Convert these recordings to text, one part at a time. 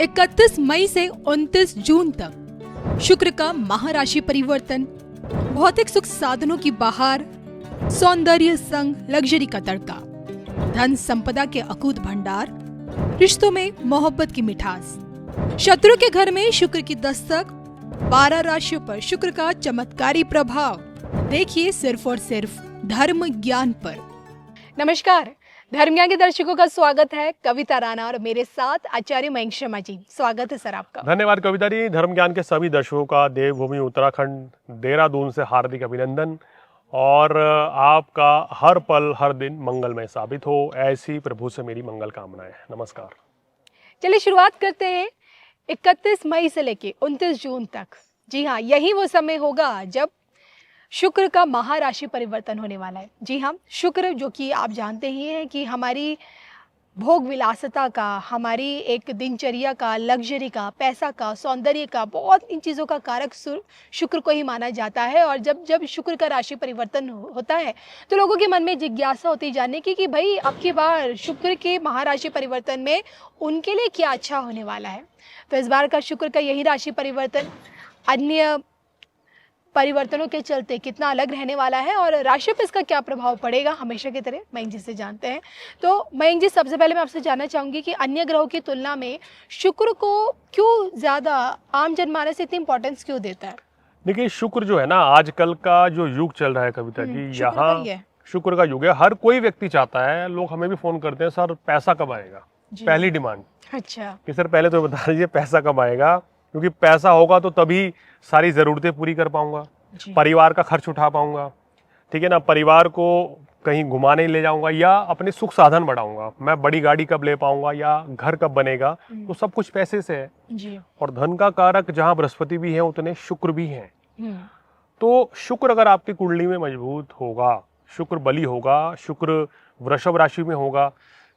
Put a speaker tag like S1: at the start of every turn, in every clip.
S1: इकतीस मई से 29 जून तक शुक्र का महाराशि परिवर्तन, भौतिक सुख साधनों की बहार, सौंदर्य संग लग्जरी का तड़का, धन संपदा के अकूत भंडार, रिश्तों में मोहब्बत की मिठास, शत्रु के घर में शुक्र की दस्तक, 12 राशियों पर शुक्र का चमत्कारी प्रभाव। देखिए सिर्फ और सिर्फ धर्म ज्ञान पर। नमस्कार, धर्म ज्ञान के दर्शकों का स्वागत है। कविता राणा और मेरे साथ आचार्य मयंक शर्मा जी। स्वागत है सर आपका।
S2: धन्यवाद कविता जी। धर्म ज्ञान के सभी दर्शकों का देवभूमि उत्तराखंड देहरादून से हार्दिक अभिनंदन और आपका हर पल हर दिन मंगलमय साबित हो, ऐसी प्रभु से मेरी मंगल कामनाएं। नमस्कार।
S1: चलिए शुरुआत करते हैं 31 मई से लेके 29 जून तक। जी हाँ, यही वो समय होगा जब शुक्र का महाराशि परिवर्तन होने वाला है। जी हाँ, शुक्र जो कि आप जानते ही हैं कि हमारी भोग विलासता का, हमारी एक दिनचर्या का, लग्जरी का, पैसा का, सौंदर्य का, बहुत इन चीज़ों का कारक शुक्र को ही माना जाता है। और जब जब शुक्र का राशि परिवर्तन होता है तो लोगों के मन में जिज्ञासा होती है जानने की कि भाई अब की बार शुक्र के महाराशि परिवर्तन में उनके लिए क्या अच्छा होने वाला है। तो इस बार का शुक्र का यही राशि परिवर्तन अन्य परिवर्तनों के चलते कितना अलग रहने वाला है और राशि पर इसका क्या प्रभाव पड़ेगा, हमेशा की तरह मयंक जी से जानते हैं। तो मयंक जी, सबसे पहले मैं आपसे जानना चाहूँगी कि अन्य ग्रहों की तुलना में शुक्र को क्यों ज़्यादा आम जनमानस इतनी इंपॉर्टेंस क्यों देता है?
S2: देखिए, शुक्र जो है ना, आजकल का जो युग चल रहा है कविता जी, यहाँ शुक्र का युग है। हर कोई व्यक्ति चाहता है, लोग हमें भी फोन करते हैं, सर पैसा कब आएगा, पहली डिमांड।
S1: अच्छा,
S2: कि सर पहले तो बता दीजिए पैसा कब आएगा, क्योंकि पैसा होगा तो तभी सारी ज़रूरतें पूरी कर पाऊंगा, परिवार का खर्च उठा पाऊंगा, ठीक है ना, परिवार को कहीं घुमाने ले जाऊंगा या अपने सुख साधन बढ़ाऊंगा। मैं बड़ी गाड़ी कब ले पाऊंगा या घर कब बनेगा, तो सब कुछ पैसे से है
S1: जी।
S2: और धन का कारक जहाँ बृहस्पति भी है उतने शुक्र भी हैं। तो शुक्र अगर आपकी कुंडली में मजबूत होगा, शुक्र बली होगा, शुक्र वृषभ राशि में होगा,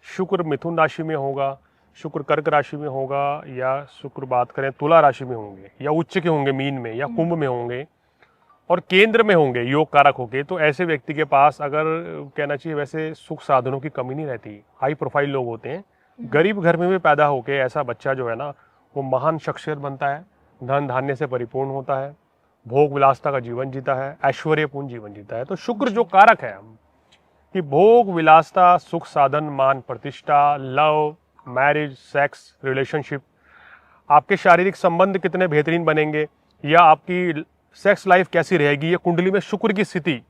S2: शुक्र मिथुन राशि में होगा, शुक्र कर्क राशि में होगा, या शुक्र बात करें तुला राशि में होंगे, या उच्च के होंगे मीन में, या कुंभ में होंगे और केंद्र में होंगे योग कारक होके, तो ऐसे व्यक्ति के पास अगर कहना चाहिए वैसे सुख साधनों की कमी नहीं रहती। हाई प्रोफाइल लोग होते हैं। गरीब घर में भी पैदा होके ऐसा बच्चा जो है ना, वो महान शख्सियत बनता है, धन धान्य से परिपूर्ण होता है, भोग विलासता का जीवन जीता है, ऐश्वर्यपूर्ण जीवन जीता है। तो शुक्र जो कारक है कि भोग विलासता, सुख साधन, मान प्रतिष्ठा, लव, मैरिज, सेक्स, रिलेशनशिप, आपके शारीरिक संबंध कितने बेहतरीन बनेंगे या आपकी सेक्स लाइफ कैसी रहेगी, ये कुंडली में शुक्र की स्थिति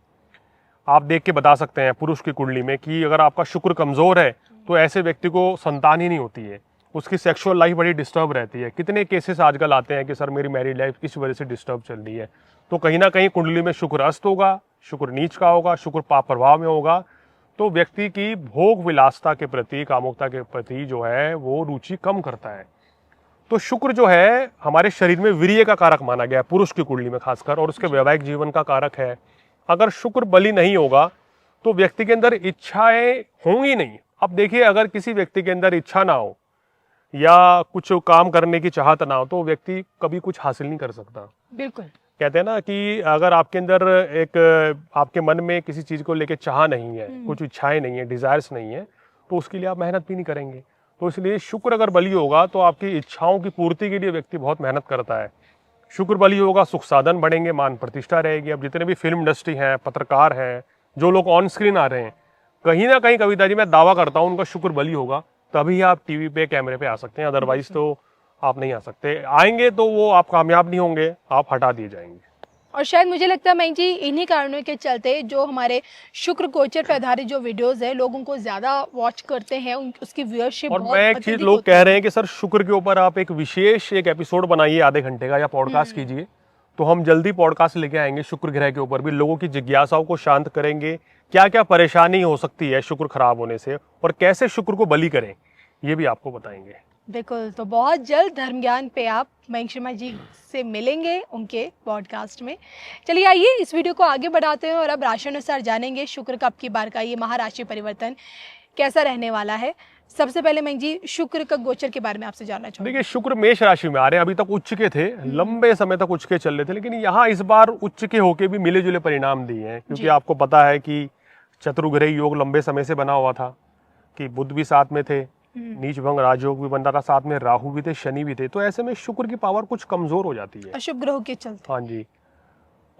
S2: आप देख के बता सकते हैं। पुरुष की कुंडली में कि अगर आपका शुक्र कमजोर है तो ऐसे व्यक्ति को संतान ही नहीं होती है, उसकी सेक्सुअल लाइफ बड़ी डिस्टर्ब रहती है। कितने केसेस आजकल आते हैं कि सर मेरी मैरिड लाइफ किस वजह से डिस्टर्ब चल रही है, तो कहीं ना कहीं कुंडली में शुक्र अस्त होगा, शुक्र नीच का होगा, शुक्र पाप प्रभाव में होगा, तो व्यक्ति की भोग विलासता के प्रति, कामुकता के प्रति जो है वो रुचि कम करता है। तो शुक्र जो है हमारे शरीर में वीर्य का कारक माना गया है, पुरुष की कुंडली में खासकर, और उसके वैवाहिक जीवन का कारक है। अगर शुक्र बली नहीं होगा तो व्यक्ति के अंदर इच्छाएं होंगी नहीं। अब देखिए, अगर किसी व्यक्ति के अंदर इच्छा ना हो या कुछ काम करने की चाहत ना हो तो व्यक्ति कभी कुछ हासिल नहीं कर सकता।
S1: बिल्कुल।
S2: कहते हैं ना कि अगर आपके अंदर एक, आपके मन में किसी चीज को लेके चाह नहीं है, कुछ इच्छाएं नहीं है, डिजायर्स नहीं है, तो उसके लिए आप मेहनत भी नहीं करेंगे। तो इसलिए शुक्र अगर बली होगा तो आपकी इच्छाओं की पूर्ति के लिए व्यक्ति बहुत मेहनत करता है। शुक्र बली होगा, सुख साधन बढ़ेंगे, मान प्रतिष्ठा रहेगी। अब जितने भी फिल्म इंडस्ट्री हैं, पत्रकार हैं, जो लोग ऑन स्क्रीन आ रहे हैं, कहीं ना कहीं कविता जी मैं दावा करता हूँ उनका शुक्र बली होगा, तभी आप टीवी पे, कैमरे पे आ सकते हैं, अदरवाइज तो आप नहीं आ सकते। आएंगे तो वो आप कामयाब नहीं होंगे, आप हटा दिए जाएंगे।
S1: और शायद मुझे लगता है मयंक जी, इन्हीं कारणों के चलते जो हमारे शुक्र गोचर पे आधारित जो वीडियोस है लोगों को ज्यादा वॉच करते हैं, उसकी व्यूअरशिप
S2: और मैं एक चीज लोग कह रहे हैं कि सर शुक्र के ऊपर आप एक विशेष एक एपिसोड बनाइए आधे घंटे का या पॉडकास्ट कीजिए, तो हम जल्दी पॉडकास्ट लेके आएंगे शुक्र ग्रह के ऊपर भी, लोगों की जिज्ञासाओं को शांत करेंगे, क्या क्या परेशानी हो सकती है शुक्र खराब होने से और कैसे शुक्र को बली करें, ये भी आपको बताएंगे।
S1: बिल्कुल। तो बहुत जल्द धर्म ज्ञान पे आप मयंक शर्मा जी से मिलेंगे उनके पॉडकास्ट में। चलिए आइए इस वीडियो को आगे बढ़ाते हैं और अब राशि अनुसार जानेंगे शुक्र का अब की बार का ये महाराशि परिवर्तन कैसा रहने वाला है। सबसे पहले मैं जी शुक्र का गोचर के बारे में आपसे जानना चाहूंगी।
S2: देखिए, शुक्र मेष राशि में आ रहे हैं, अभी तक उच्च के थे, लंबे समय तक उच्च के चल रहे थे, लेकिन यहाँ इस बार उच्च के होके भी मिले जुले परिणाम दिए हैं, क्योंकि
S1: जी।
S2: आपको पता है कि चतुर्ग्रह योग लंबे समय से बना हुआ था कि बुध भी साथ में थे, नीच भंग राजयोग भी बन रहा था, साथ में राहु भी थे, शनि भी थे, तो ऐसे में शुक्र की पावर कुछ कमजोर हो जाती है।
S1: अशुभ ग्रहों के चलते।
S2: हाँ जी।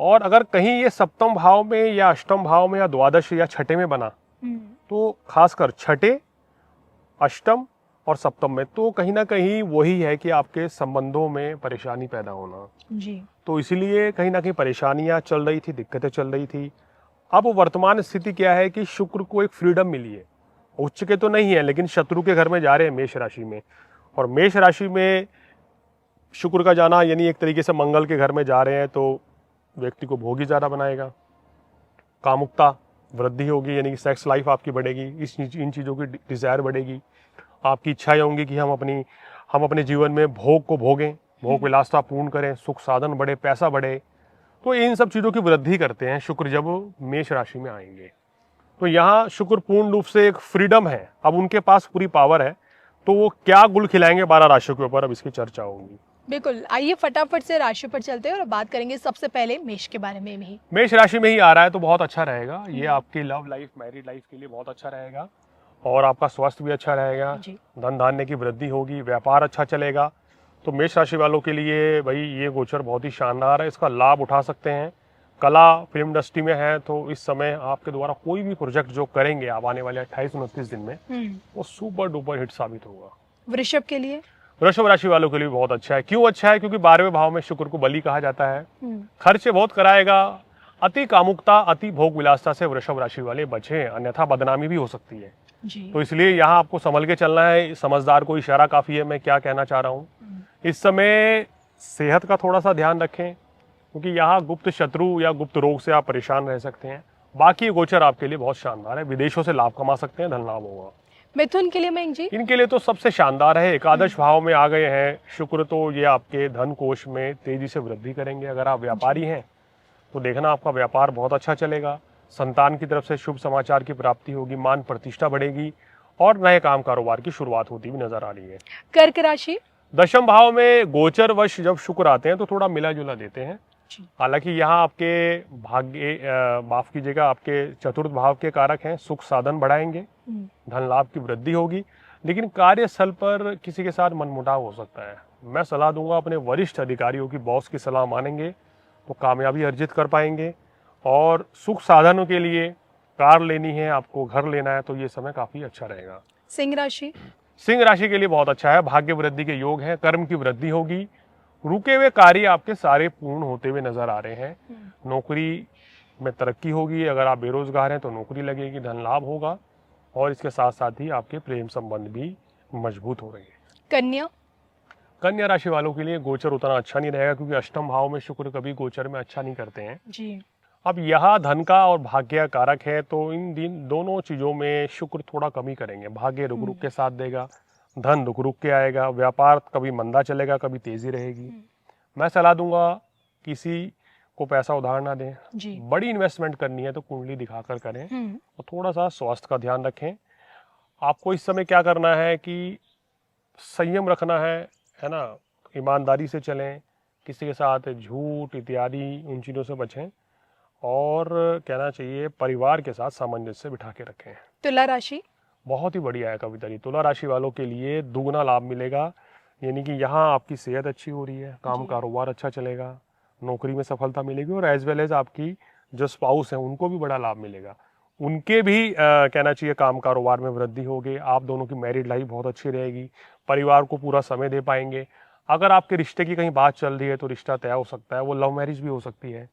S2: और अगर कहीं ये सप्तम भाव में या अष्टम भाव में या द्वादश या छठे में बना, तो खासकर छठे, अष्टम और सप्तम में, तो कहीं ना कहीं वही है कि आपके संबंधों में परेशानी पैदा होना।
S1: जी।
S2: तो इसीलिए कहीं ना कहीं परेशानियां चल रही थी, दिक्कतें चल रही थी। अब वर्तमान स्थिति क्या है कि शुक्र को एक फ्रीडम मिली है, उच्च के तो नहीं है, लेकिन शत्रु के घर में जा रहे हैं मेष राशि में, और मेष राशि में शुक्र का जाना यानी एक तरीके से मंगल के घर में जा रहे हैं, तो व्यक्ति को भोगी ज़्यादा बनाएगा, कामुकता वृद्धि होगी, यानी कि सेक्स लाइफ आपकी बढ़ेगी, इन चीज़ों की डिज़ायर बढ़ेगी, आपकी इच्छाएं होंगी कि हम अपने जीवन में भोग को भोगें, भोग विलासता पूर्ण करें, सुख साधन बढ़े, पैसा बढ़े, तो इन सब चीज़ों की वृद्धि करते हैं शुक्र जब मेष राशि में आएंगे। तो यहाँ शुक्र पूर्ण रूप से एक फ्रीडम है, अब उनके पास पूरी पावर है, तो वो क्या गुल खिलाएंगे 12 राशियों के ऊपर, अब इसकी चर्चा होगी।
S1: बिल्कुल, आइए फटाफट से राशि पर चलते हैं और बात करेंगे सबसे पहले मेष के बारे में ही।
S2: मेष राशि में ही आ रहा है तो बहुत अच्छा रहेगा, ये आपकी लव लाइफ, मैरिड लाइफ के लिए बहुत अच्छा रहेगा, और आपका स्वास्थ्य भी अच्छा रहेगा, धन धान्य की वृद्धि होगी, व्यापार अच्छा चलेगा। तो मेष राशि वालों के लिए भाई ये गोचर बहुत ही शानदार है, इसका लाभ उठा सकते हैं। कला फिल्म इंडस्ट्री में है तो इस समय आपके द्वारा कोई भी प्रोजेक्ट जो करेंगे आप आने वाले 28-29 दिन में, वो सुपर डुपर हिट साबित होगा।
S1: वृषभ के लिए?
S2: वृषभ राशि वालों के लिए बहुत अच्छा है। क्यों अच्छा है? क्योंकि 12वें भाव में शुक्र को बलि कहा जाता है, खर्चे बहुत कराएगा, अति कामुकता, अति भोग विलासता से वृषभ राशि वाले बचें, अन्यथा बदनामी भी हो सकती है
S1: जी।
S2: तो इसलिए यहाँ आपको संभल के चलना है। समझदार को इशारा काफी है, मैं क्या कहना चाह रहा हूँ। इस समय सेहत का थोड़ा सा ध्यान रखें, क्योंकि यहाँ गुप्त शत्रु या गुप्त रोग से आप परेशान रह सकते हैं। बाकी गोचर आपके लिए बहुत शानदार है, विदेशों से लाभ कमा सकते हैं, धन लाभ होगा।
S1: मिथुन के लिए मैं जी?
S2: इनके लिए तो सबसे शानदार है, एकादश भाव में आ गए हैं शुक्र, तो ये आपके धन कोष में तेजी से वृद्धि करेंगे। अगर आप व्यापारी हैं तो देखना आपका व्यापार बहुत अच्छा चलेगा, संतान की तरफ से शुभ समाचार की प्राप्ति होगी, मान प्रतिष्ठा बढ़ेगी, और नए काम कारोबार की शुरुआत होती हुई नजर आ रही है।
S1: कर्क राशि?
S2: दशम भाव में गोचर वश जब शुक्र आते हैं तो थोड़ा मिला जुला देते हैं। हालांकि यहाँ आपके भाग्य, माफ कीजिएगा, आपके चतुर्थ भाव के कारक हैं, सुख साधन बढ़ाएंगे, धन लाभ की वृद्धि होगी, लेकिन कार्यस्थल पर किसी के साथ मनमुटाव हो सकता है। मैं सलाह दूंगा अपने वरिष्ठ अधिकारियों की, बॉस की सलाह मानेंगे तो कामयाबी अर्जित कर पाएंगे। और सुख साधनों के लिए कार लेनी है आपको, घर लेना है, तो ये समय काफी अच्छा रहेगा।
S1: सिंह राशि?
S2: सिंह राशि के लिए बहुत अच्छा है, भाग्य वृद्धि के योग है, कर्म की वृद्धि होगी, रुके हुए कार्य आपके सारे पूर्ण होते हुए नजर आ रहे हैं, नौकरी में तरक्की होगी, अगर आप बेरोजगार हैं तो नौकरी लगेगी, धन लाभ होगा, और इसके साथ साथ ही आपके प्रेम संबंध भी मजबूत हो रहे हैं।
S1: कन्या?
S2: कन्या राशि वालों के लिए गोचर उतना अच्छा नहीं रहेगा, क्योंकि अष्टम भाव में शुक्र कभी गोचर में अच्छा नहीं करते हैं
S1: जी।
S2: अब यह धन का और भाग्य कारक है, तो इन दिन दोनों चीजों में शुक्र थोड़ा कमी करेंगे। भाग्य रुक रुक के साथ देगा, धन रुक रुक के आएगा, व्यापार कभी मंदा चलेगा, कभी तेजी रहेगी। मैं सलाह दूंगा किसी को पैसा उधार ना दें
S1: जी।
S2: बड़ी इन्वेस्टमेंट करनी है तो कुंडली दिखाकर करें, और थोड़ा सा स्वास्थ्य का ध्यान रखें। आपको इस समय क्या करना है कि संयम रखना है ना, ईमानदारी से चलें, किसी के साथ झूठ इत्यादि उन चीज़ों से बचें, और कहना चाहिए परिवार के साथ सामंजस्य बिठा के रखें।
S1: तुला राशि?
S2: बहुत ही बढ़िया है कविता जी, तुला राशि वालों के लिए दुगना लाभ मिलेगा, यानी कि यहाँ आपकी सेहत अच्छी हो रही है, काम कारोबार अच्छा चलेगा, नौकरी में सफलता मिलेगी, और एज वेल एज आपकी जो स्पाउस है उनको भी बड़ा लाभ मिलेगा, उनके भी कहना चाहिए काम कारोबार में वृद्धि होगी। आप दोनों की मैरिड लाइफ बहुत अच्छी रहेगी, परिवार को पूरा समय दे पाएंगे। अगर आपके रिश्ते की कहीं बात चल रही है तो रिश्ता तय हो सकता है, वो लव मैरिज भी हो सकती है,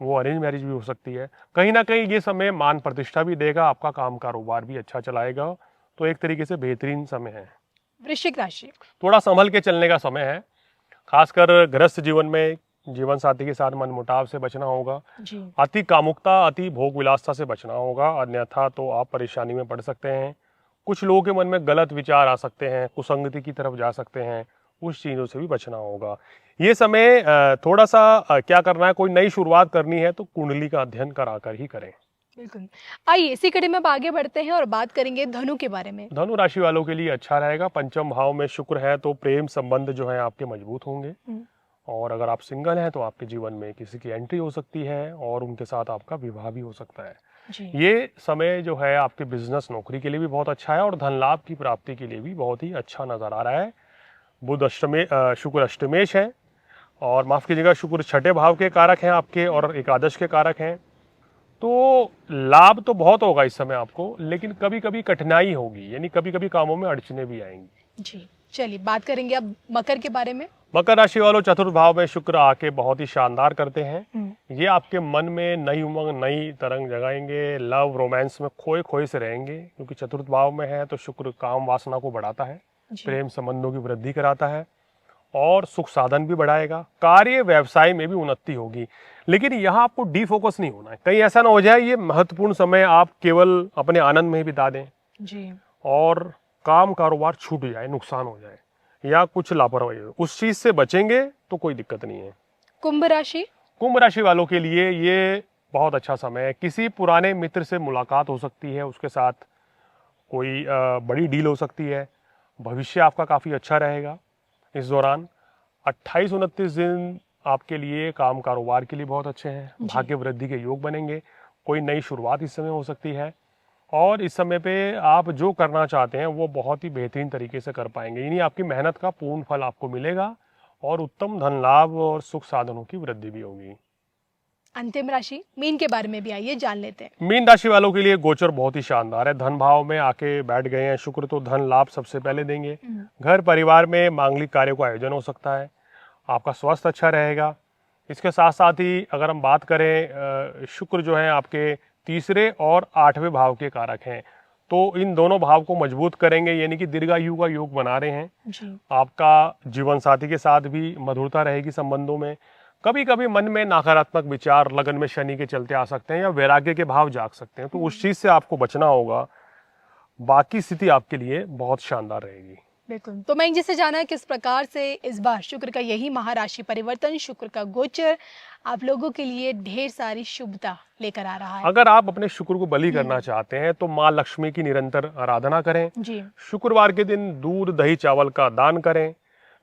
S2: वो अरेंज मैरिज भी हो सकती है। कहीं ना कहीं ये समय मान प्रतिष्ठा भी देगा, आपका काम कारोबार भी अच्छा चलाएगा, तो एक तरीके से बेहतरीन समय है।
S1: वृश्चिक राशि?
S2: थोड़ा संभल के चलने का समय है, खासकर गृहस्थ जीवन में जीवन साथी के साथ मनमुटाव से बचना होगा, अति कामुकता अति भोग विलासता से बचना होगा, अन्यथा तो आप परेशानी में पड़ सकते हैं। कुछ लोगों के मन में गलत विचार आ सकते हैं, कुसंगति की तरफ जा सकते हैं, उस चीज़ों से भी बचना होगा। ये समय थोड़ा सा क्या करना है, कोई नई शुरुआत करनी है तो कुंडली का अध्ययन कराकर ही करें।
S1: बिल्कुल। आइए इसी कड़ी में अब आगे बढ़ते हैं और बात करेंगे धनु के बारे में।
S2: धनु राशि वालों के लिए अच्छा रहेगा। पंचम भाव में शुक्र है तो प्रेम संबंध जो है आपके मजबूत होंगे। और अगर आप सिंगल हैं तो आपके जीवन में किसी की एंट्री हो सकती है और उनके साथ आपका विवाह भी हो सकता है।
S1: जी।
S2: ये समय जो है आपके बिजनेस नौकरी के लिए भी बहुत अच्छा है और धन लाभ की प्राप्ति के लिए भी बहुत ही अच्छा नजर आ रहा है। बुध शुक्र अष्टमेश है और माफ कीजिएगा शुक्र छठे भाव के कारक हैं आपके और एकादश के कारक हैं। तो लाभ तो बहुत होगा इस समय आपको, लेकिन कभी कभी कठिनाई होगी, यानी कभी कभी कामों में अड़चने भी आएंगी।
S1: जी चलिए बात करेंगे अब मकर के बारे में।
S2: मकर राशि वालों चतुर्थ भाव में शुक्र आके बहुत ही शानदार करते हैं। ये आपके मन में नई उमंग नई तरंग जगाएंगे। लव रोमांस में खोए खोए से रहेंगे क्योंकि चतुर्थ भाव में है तो शुक्र काम वासना को बढ़ाता है, प्रेम संबंधों की वृद्धि कराता है और सुख साधन भी बढ़ाएगा। कार्य व्यवसाय में भी उन्नति होगी, लेकिन यहाँ आपको डीफोकस नहीं होना है। कहीं ऐसा ना हो जाए ये महत्वपूर्ण समय आप केवल अपने आनंद में ही बिता दें
S1: जी।
S2: और काम कारोबार छूट जाए, नुकसान हो जाए या कुछ लापरवाही हो, उस चीज से बचेंगे तो कोई दिक्कत नहीं है।
S1: कुंभ राशि।
S2: कुंभ राशि वालों के लिए ये बहुत अच्छा समय है। किसी पुराने मित्र से मुलाकात हो सकती है, उसके साथ कोई बड़ी डील हो सकती है। भविष्य आपका काफी अच्छा रहेगा इस दौरान। 28-29 दिन आपके लिए काम कारोबार के लिए बहुत अच्छे हैं। भाग्य वृद्धि के योग बनेंगे। कोई नई शुरुआत इस समय हो सकती है और इस समय पे आप जो करना चाहते हैं वो बहुत ही बेहतरीन तरीके से कर पाएंगे, यानी आपकी मेहनत का पूर्ण फल आपको मिलेगा और उत्तम धन लाभ और सुख साधनों की वृद्धि भी होगी।
S1: अंतिम राशि मीन के बारे में भी आइए जान लेते हैं।
S2: मीन राशि वालों के लिए गोचर बहुत ही शानदार है। धन भाव में आके बैठ गए हैं शुक्र, तो धन लाभ सबसे पहले देंगे। घर परिवार में मांगलिक कार्य का आयोजन हो सकता है। आपका स्वास्थ्य अच्छा रहेगा। इसके साथ साथ ही अगर हम बात करें शुक्र जो है आपके तीसरे और 8वें भाव के कारक हैं, तो इन दोनों भाव को मजबूत करेंगे, यानी कि दीर्घायु का योग बना रहे हैं
S1: जी।
S2: आपका जीवन साथी के साथ भी मधुरता रहेगी संबंधों में। कभी कभी मन में नकारात्मक विचार लगन में शनि के चलते आ सकते हैं या वैराग्य के भाव जाग सकते हैं, तो उस चीज से आपको बचना होगा। बाकी स्थिति आपके लिए बहुत शानदार रहेगी।
S1: बिल्कुल। तो मैं जिसे जाना है किस प्रकार से इस बार शुक्र का यही महाराशि परिवर्तन, शुक्र का गोचर आप लोगों के लिए ढेर सारी शुभता लेकर आ रहा है।
S2: अगर आप अपने शुक्र को बलि करना चाहते हैं तो माँ लक्ष्मी की निरंतर आराधना करें।
S1: जी।
S2: शुक्रवार के दिन दूध दही चावल का दान करें।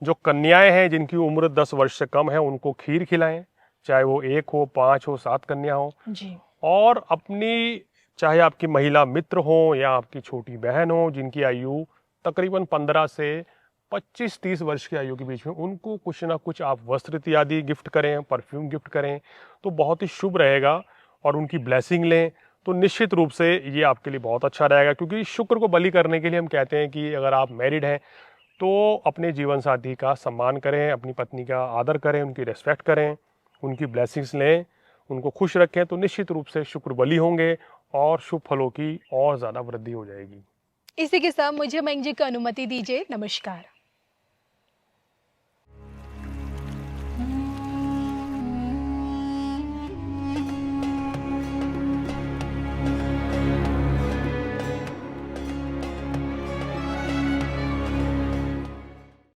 S2: जो कन्याएं हैं जिनकी उम्र 10 वर्ष से कम है उनको खीर खिलाएं, चाहे वो 1 हो 5 हो 7 कन्या हो।
S1: जी।
S2: और अपनी चाहे आपकी महिला मित्र हो या आपकी छोटी बहन हो जिनकी आयु तकरीबन 15 से 25-30 वर्ष की आयु के बीच में, उनको कुछ ना कुछ आप वस्त्र इत्यादि गिफ्ट करें, परफ्यूम गिफ्ट करें तो बहुत ही शुभ रहेगा और उनकी ब्लेसिंग लें तो निश्चित रूप से ये आपके लिए बहुत अच्छा रहेगा। क्योंकि शुक्र को बलि करने के लिए हम कहते हैं कि अगर आप मैरिड हैं तो अपने जीवन साथी का सम्मान करें, अपनी पत्नी का आदर करें, उनकी रेस्पेक्ट करें, उनकी ब्लेसिंग्स लें, उनको खुश रखें तो निश्चित रूप से शुक्र बलि होंगे और शुभ फलों की और ज़्यादा वृद्धि हो जाएगी।
S1: इसी के साथ मुझे मयंक जी को अनुमति दीजिए। नमस्कार।